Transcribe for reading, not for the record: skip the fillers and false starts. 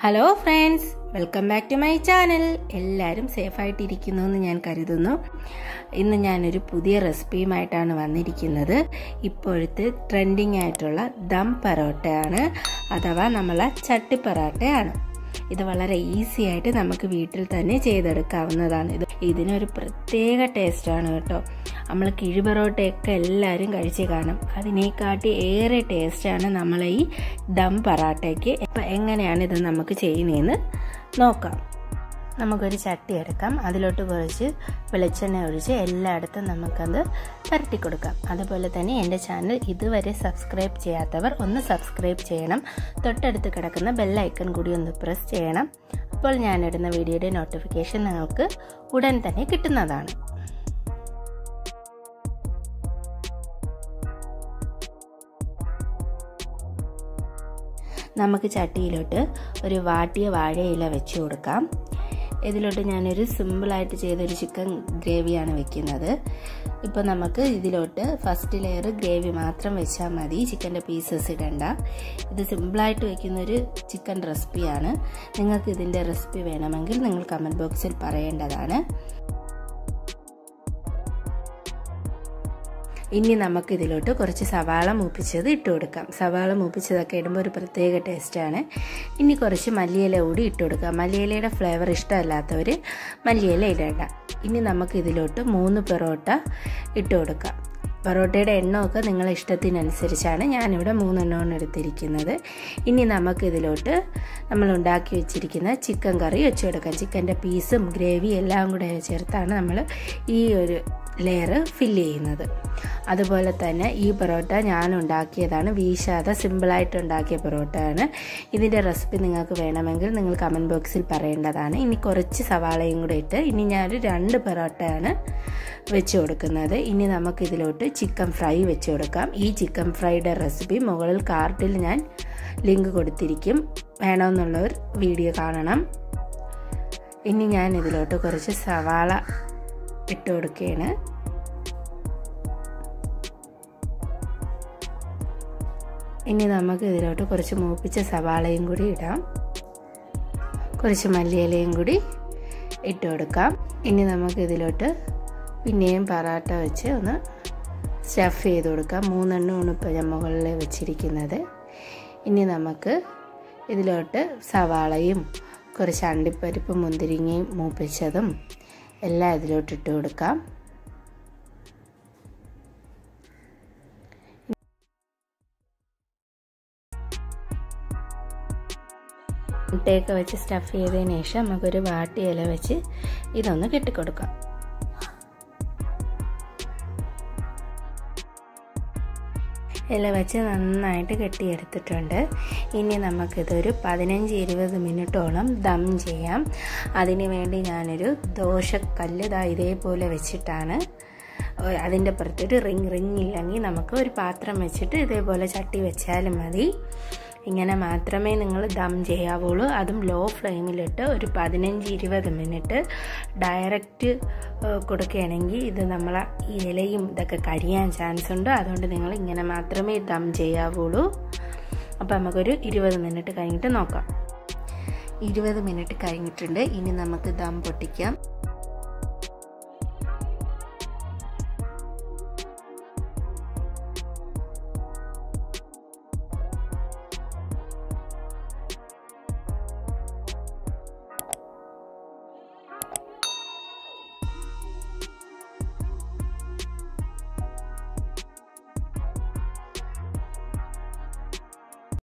Hello friends, welcome back to my channel. എല്ലാവരും സേഫായിട്ടിരിക്കുന്നു എന്ന് ഞാൻ കരുതുന്നു. ഇന്ന് ഞാനൊരു പുതിയ റെസിപ്പിയുമായിട്ടാണ് വന്നിരിക്കുന്നത്. ഇപ്പോഴത്തെ ട്രെൻഡിങ് ആയിട്ടുള്ള ദം പൊറോട്ടയാണ്, അഥവാ നമ്മളെ ചട്ടി പൊറോട്ടയാണ്. ഇത് വളരെ ഈസി ആയിട്ട് നമുക്ക് വീട്ടിൽ തന്നെ ചെയ്തെടുക്കാവുന്നതാണ്. ഇതിനൊരു പ്രത്യേക ടേസ്റ്റാണ് കേട്ടോ. നമ്മൾ കിഴി പൊറോട്ടയൊക്കെ എല്ലാവരും കഴിച്ച് കാണും. അതിനെക്കാട്ടി ഏറെ ടേസ്റ്റാണ് നമ്മളെ ഈ ദം പൊറോട്ടയ്ക്ക്. അപ്പം എങ്ങനെയാണ് ഇത് നമുക്ക് ചെയ്യുന്നതെന്ന് നോക്കാം. നമുക്കൊരു ചട്ടി എടുക്കാം, അതിലോട്ട് കുറച്ച് വെളിച്ചെണ്ണ ഒഴിച്ച് എല്ലായിടത്തും നമുക്കത് പരട്ടി കൊടുക്കാം. അതുപോലെ തന്നെ എൻ്റെ ചാനൽ ഇതുവരെ സബ്സ്ക്രൈബ് ചെയ്യാത്തവർ ഒന്ന് സബ്സ്ക്രൈബ് ചെയ്യണം. തൊട്ടടുത്ത് കിടക്കുന്ന ബെല്ലൈക്കൺ കൂടി ഒന്ന് പ്രസ് ചെയ്യണം. അപ്പോൾ ഞാനിടുന്ന വീഡിയോയുടെ നോട്ടിഫിക്കേഷൻ നിങ്ങൾക്ക് ഉടൻ തന്നെ കിട്ടുന്നതാണ്. നമുക്ക് ചട്ടിയിലോട്ട് ഒരു വാട്ടിയ വാഴയില വെച്ച് കൊടുക്കാം. ഇതിലോട്ട് ഞാനൊരു സിമ്പിളായിട്ട് ചെയ്തൊരു ചിക്കൻ ഗ്രേവിയാണ് വെക്കുന്നത്. ഇപ്പോൾ നമുക്ക് ഇതിലോട്ട് ഫസ്റ്റ് ലെയർ ഗ്രേവി മാത്രം വെച്ചാൽ മതി, ചിക്കൻ്റെ പീസസ് ഇടണ്ട. ഇത് സിമ്പിളായിട്ട് വെക്കുന്നൊരു ചിക്കൻ റെസിപ്പിയാണ്. നിങ്ങൾക്ക് ഇതിൻ്റെ റെസിപ്പി വേണമെങ്കിൽ നിങ്ങൾ കമൻറ്റ് ബോക്സിൽ പറയേണ്ടതാണ്. ഇനി നമുക്ക് ഇതിലോട്ട് കുറച്ച് സവാള മൂപ്പിച്ചത് ഇട്ട് കൊടുക്കാം. സവാള മൂപ്പിച്ചതൊക്കെ ഇടുമ്പോൾ ഒരു പ്രത്യേക ടേസ്റ്റാണ്. ഇനി കുറച്ച് മല്ലിയില കൂടി ഇട്ട് കൊടുക്കാം. മല്ലിയിലയുടെ ഫ്ലേവർ ഇഷ്ടമല്ലാത്തവർ മല്ലിയില ഇടേണ്ട. ഇനി നമുക്ക് ഇതിലോട്ട് 3 പൊറോട്ട ഇട്ട് കൊടുക്കാം. പൊറോട്ടയുടെ എണ്ണമൊക്കെ നിങ്ങളുടെ ഇഷ്ടത്തിനനുസരിച്ചാണ്. ഞാനിവിടെ 3 എണ്ണമാണ് എടുത്തിരിക്കുന്നത്. ഇനി നമുക്കിതിലോട്ട് നമ്മൾ ഉണ്ടാക്കി വെച്ചിരിക്കുന്ന ചിക്കൻ കറി വെച്ച് കൊടുക്കാം. ചിക്കൻ്റെ പീസും ഗ്രേവി എല്ലാം കൂടെ ചേർത്താണ് നമ്മൾ ഈ ഒരു ലെയർ ഫില്ല് ചെയ്യുന്നത്. അതുപോലെ തന്നെ ഈ പൊറോട്ട ഞാൻ ഉണ്ടാക്കിയതാണ്, വീശാതെ സിമ്പിളായിട്ട് ഉണ്ടാക്കിയ പൊറോട്ടയാണ്. ഇതിൻ്റെ റെസിപ്പി നിങ്ങൾക്ക് വേണമെങ്കിൽ നിങ്ങൾ കമൻറ്റ് ബോക്സിൽ പറയേണ്ടതാണ്. ഇനി കുറച്ച് സവാളയും കൂടെ ഇട്ട് ഇനി ഞാനൊരു 2 പൊറോട്ടയാണ് വെച്ച് കൊടുക്കുന്നത്. ഇനി നമുക്കിതിലോട്ട് ചിക്കൻ ഫ്രൈ വെച്ച് കൊടുക്കാം. ഈ ചിക്കൻ ഫ്രൈയുടെ റെസിപ്പി മുകളിൽ കാർഡിൽ ഞാൻ ലിങ്ക് കൊടുത്തിരിക്കും, വേണമെന്നുള്ളവർ വീഡിയോ കാണണം. ഇനി ഞാൻ ഇതിലോട്ട് കുറച്ച് സവാള ഇട്ട് കൊടുക്കുകയാണ്. ഇനി നമുക്ക് ഇതിലോട്ട് കുറച്ച് മൂപ്പിച്ച സവാളയും കൂടി ഇടാം. കുറച്ച് മല്ലിയിലയും കൂടി ഇട്ട് കൊടുക്കാം. ഇനി നമുക്ക് ഇതിലോട്ട് പിന്നെയും പൊറോട്ട വെച്ച് ഒന്ന് സ്റ്റഫ് ചെയ്ത് കൊടുക്കാം. 3 എണ്ണമാണ് ഇപ്പോൾ ഞാൻ മുകളിൽ വെച്ചിരിക്കുന്നത്. ഇനി നമുക്ക് ഇതിലോട്ട് സവാളയും കുറച്ച് അണ്ടിപ്പരിപ്പും മുന്തിരിങ്ങയും മൂപ്പിച്ചതും എല്ലാം ഇതിലോട്ട് ഇട്ട് കൊടുക്കാം. മുട്ടയൊക്കെ വെച്ച് സ്റ്റഫ് ചെയ്തതിന് ശേഷം നമുക്കൊരു വാട്ടി ഇല വെച്ച് ഇതൊന്ന് കെട്ടിക്കൊടുക്കാം. ഇല വെച്ച് നന്നായിട്ട് കെട്ടിയെടുത്തിട്ടുണ്ട്. ഇനി നമുക്കിതൊരു 15-20 മിനിറ്റോളം ദം ചെയ്യാം. അതിന് വേണ്ടി ഞാനൊരു ദോശക്കല്ല് ഇതേപോലെ വെച്ചിട്ടാണ്, അതിൻ്റെ പുറത്തൊരു റിങ് ഇല്ലെങ്കിൽ നമുക്ക് ഒരു പാത്രം വെച്ചിട്ട് ഇതേപോലെ ചട്ടി വെച്ചാലും മതി. ഇങ്ങനെ മാത്രമേ നിങ്ങൾ ദം ചെയ്യാവുള്ളൂ. അതും ലോ ഫ്ലെയിമിലിട്ട് ഒരു 15-20 മിനിറ്റ് ഡയറക്റ്റ് കൊടുക്കുകയാണെങ്കിൽ ഇത് നമ്മളെ ഇലയും ഇതൊക്കെ കരിയാൻ ചാൻസ് ഉണ്ട്. അതുകൊണ്ട് നിങ്ങൾ ഇങ്ങനെ മാത്രമേ ദം ചെയ്യാവുള്ളൂ. അപ്പോൾ നമുക്കൊരു 20 മിനിറ്റ് കഴിഞ്ഞിട്ട് നോക്കാം. 20 മിനിറ്റ് കഴിഞ്ഞിട്ടുണ്ട്. ഇനി നമുക്ക് ദം പൊട്ടിക്കാം.